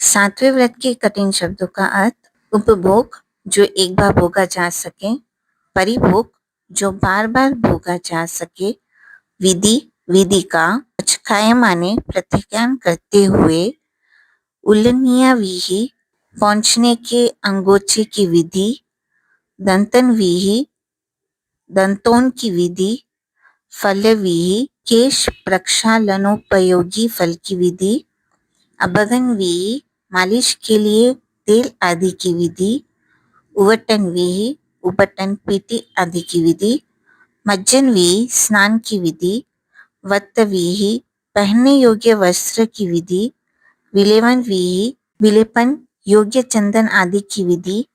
सातवें व्रत के कठिन शब्दों का अर्थ। उपभोग, जो एक बार भोगा जा सके। परिभोग, जो बार बार भोगा जा सके। विधि, विधि का। खाए माने प्रत्याख्यान करते हुए। उल्लंघनीय विधि, पहुंचने के अंगोचे की विधि। दंतन विधि, दंतोन की विधि। फल विधि, केश प्रक्षालनोपयोगी फल की विधि। अभगन विधि, मालिश के लिए तेल आदि की विधि। उवटन विधि, उपटन पीटी आदि की विधि। मज्जन विधि, स्नान की विधि। वत्त विधि, पहनने योग्य वस्त्र की विधि। विलेवन विधि, विलेपन योग्य चंदन आदि की विधि।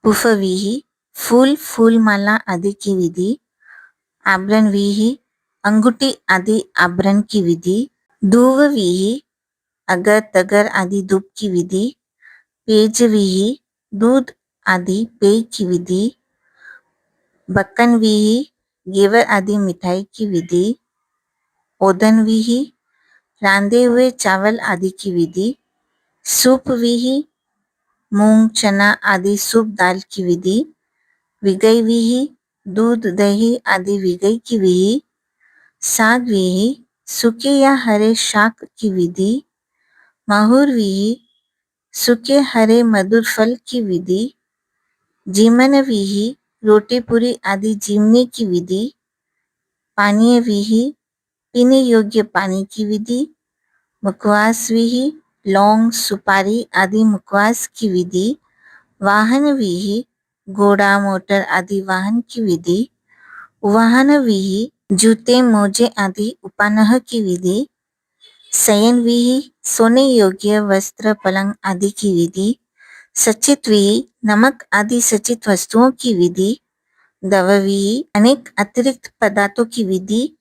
पुफ विधि, फूल फूलमाला आदि की विधि। आभरण विधि, अंगूठी आदि आभरण की विधि। धूव विधि, अगर तगर आदि धूप की विधि। पेज विधि, दूध आदि पेय की विधि। बक्कन विधि, घेवर आदि मिठाई की विधि। ओदन विधि, रांधे हुए चावल आदि की विधि। सूप विधि, मूंग चना आदि सूप दाल की विधि। विगई विधि, दूध दही आदि विगई की विधि। साग विधि, सूखे या हरे शाक की विधि। माहुर विधि, सूखे हरे मधुर फल की विधि। जीमन विधि, रोटी पूरी आदि जीमने की विधि। पानीय विधि, पीने योग्य पानी की विधि। मुखवास विधि, लौंग सुपारी आदि मुखवास की विधि। वाहन विधि, घोड़ा मोटर आदि वाहन की विधि। वाहन विधि, जूते मोजे आदि उपानह की विधि। शयन विधि, सोने योग्य वस्त्र पलंग आदि की विधि। सचित विधि, नमक आदि सचित वस्तुओं की विधि। दव विधि, अनेक अतिरिक्त पदार्थों की विधि।